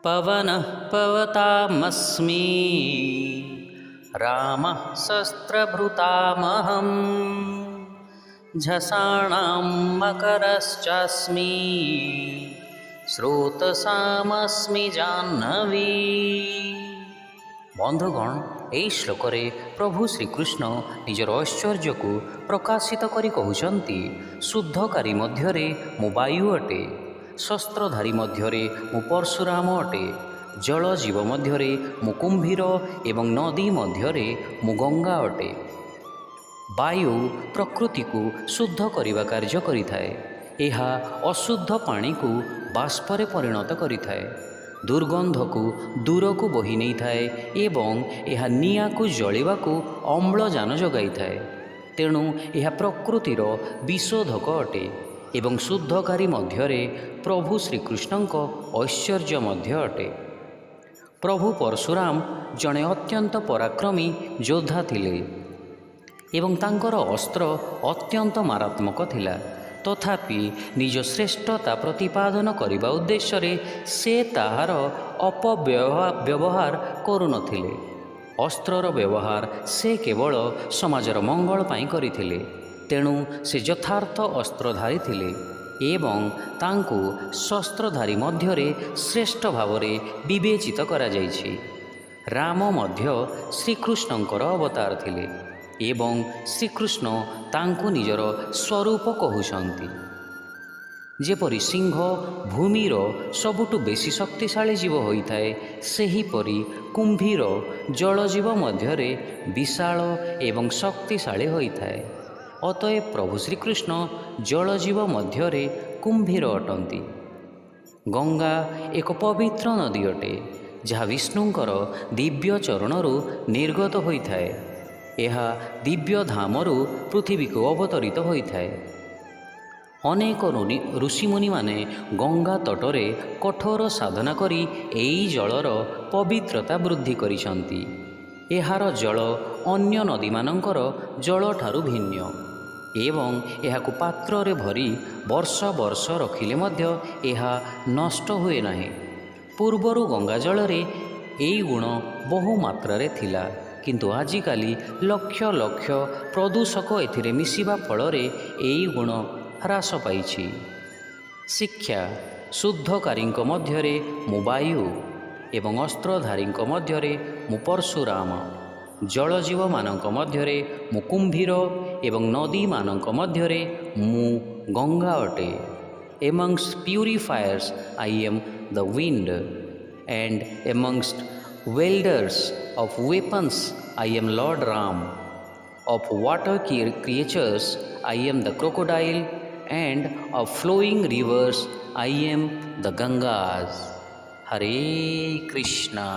पवनः पवतामस्मि रामः शस्त्रभृतामहं झषाणां मकरश्चास्मि स्रोतसामस्मि जाह्नवी। बंधुगण ଏହି ଶ୍ଲୋକରେ ପ୍ରଭୁ ଶ୍ରୀକୃଷ୍ଣ ନିଜର ଐଶ୍ୱର୍ଯ୍ୟକୁ ପ୍ରକାଶିତ କରି କହୁଛନ୍ତି, ଶୁଦ୍ଧକାରୀ ମଧ୍ୟରେ ମୁଁ ବାୟୁ ଅଟେ, ଶସ୍ତ୍ରଧାରୀ ମଧ୍ୟରେ ମୁଁ ପରଶୁରାମ ଅଟେ, ଜଳଜୀବ ମଧ୍ୟରେ ମୁଁ କୁମ୍ଭୀର ଏବଂ ନଦୀ ମଧ୍ୟରେ ମୁଁ ଗଙ୍ଗା ଅଟେ। ବାୟୁ ପ୍ରକୃତିକୁ ଶୁଦ୍ଧ କରିବା କାର୍ଯ୍ୟ କରିଥାଏ। ଏହା ଅଶୁଦ୍ଧ ପାଣିକୁ ବାଷ୍ପରେ ପରିଣତ କରିଥାଏ, ଦୁର୍ଗନ୍ଧକୁ ଦୂରକୁ ବୋହି ନେଇଥାଏ ଏବଂ ଏହା ନିଆଁକୁ ଜଳିବାକୁ ଅମ୍ଳଜାନ ଯୋଗାଇଥାଏ। ତେଣୁ ଏହା ପ୍ରକୃତିର ବିଶୋଧକ ଅଟେ ଏବଂ ଶୁଦ୍ଧକାରୀ ମଧ୍ୟରେ ପ୍ରଭୁ ଶ୍ରୀକୃଷ୍ଣଙ୍କ ଐଶ୍ୱର୍ଯ୍ୟ ମଧ୍ୟ ଅଟେ। ପ୍ରଭୁ ପରଶୁରାମ ଜଣେ ଅତ୍ୟନ୍ତ ପରାକ୍ରମୀ ଯୋଦ୍ଧା ଥିଲେ ଏବଂ ତାଙ୍କର ଅସ୍ତ୍ର ଅତ୍ୟନ୍ତ ମାରାତ୍ମକ ଥିଲା। ତଥାପି ନିଜ ଶ୍ରେଷ୍ଠତା ପ୍ରତିପାଦନ କରିବା ଉଦ୍ଦେଶ୍ୟରେ ସେ ତାହାର ଅପବ୍ୟବହାର କରୁନଥିଲେ। ଅସ୍ତ୍ରର ବ୍ୟବହାର ସେ କେବଳ ସମାଜର ମଙ୍ଗଳ ପାଇଁ କରିଥିଲେ। ତେଣୁ ସେ ଯଥାର୍ଥ ଅସ୍ତ୍ରଧାରୀ ଥିଲେ ଏବଂ ତାଙ୍କୁ ଶସ୍ତ୍ରଧାରୀ ମଧ୍ୟରେ ଶ୍ରେଷ୍ଠ ଭାବରେ ବିବେଚିତ କରାଯାଇଛି। ରାମ ମଧ୍ୟ ଶ୍ରୀକୃଷ୍ଣଙ୍କର ଅବତାର ଥିଲେ ଏବଂ ଶ୍ରୀକୃଷ୍ଣ ତାଙ୍କୁ ନିଜର ସ୍ୱରୂପ କହୁଛନ୍ତି। ଯେପରି ସିଂହ ଭୂମିର ସବୁଠୁ ବେଶୀ ଶକ୍ତିଶାଳୀ ଜୀବ ହୋଇଥାଏ, ସେହିପରି କୁମ୍ଭୀର ଜଳଜୀବ ମଧ୍ୟରେ ବିଶାଳ ଏବଂ ଶକ୍ତିଶାଳୀ ହୋଇଥାଏ। ଅତଏବ ପ୍ରଭୁ ଶ୍ରୀକୃଷ୍ଣ ଜଳଜୀବ ମଧ୍ୟରେ କୁମ୍ଭୀର ଅଟନ୍ତି। ଗଙ୍ଗା ଏକ ପବିତ୍ର ନଦୀ ଅଟେ, ଯାହା ବିଷ୍ଣୁଙ୍କର ଦିବ୍ୟ ଚରଣରୁ ନିର୍ଗତ ହୋଇଥାଏ। ଏହା ଦିବ୍ୟ ଧାମରୁ ପୃଥିବୀକୁ ଅବତରିତ ହୋଇଥାଏ। ଅନେକ ଋଷିମୁନିମାନେ ଗଙ୍ଗା ତଟରେ କଠୋର ସାଧନା କରି ଏହି ଜଳର ପବିତ୍ରତା ବୃଦ୍ଧି କରିଛନ୍ତି। ଏହାର ଜଳ ଅନ୍ୟ ନଦୀମାନଙ୍କର ଜଳଠାରୁ ଭିନ୍ନ ଏବଂ ଏହାକୁ ପାତ୍ରରେ ଭରି ବର୍ଷ ବର୍ଷ ରଖିଲେ ମଧ୍ୟ ଏହା ନଷ୍ଟ ହୁଏ ନାହିଁ। ପୂର୍ବରୁ ଗଙ୍ଗା ଜଳରେ ଏହି ଗୁଣ ବହୁ ମାତ୍ରାରେ ଥିଲା, କିନ୍ତୁ ଆଜିକାଲି ଲକ୍ଷ ଲକ୍ଷ ପ୍ରଦୂଷକ ଏଥିରେ ମିଶିବା ଫଳରେ ଏହି ଗୁଣ ହ୍ରାସ ପାଇଛି। ଶିକ୍ଷା: ଶୁଦ୍ଧକାରୀଙ୍କ ମଧ୍ୟରେ ମୁଁ ବାୟୁ ଏବଂ ଅସ୍ତ୍ରଧାରୀଙ୍କ ମଧ୍ୟରେ ମୁଁ ପରଶୁରାମ, ଜଳଜୀବମାନଙ୍କ ମଧ୍ୟରେ ମୁଁ କୁମ୍ଭୀର ଏବଂ ନଦୀମାନଙ୍କ ମଧ୍ୟରେ ମୁଁ ଗଙ୍ଗା ଅଟେ। Amongst purifiers I am the wind, and amongst wielders of weapons I am Lord Ram. Of water creatures I am the crocodile, and of flowing rivers I am the Gangas. Hare Krishna.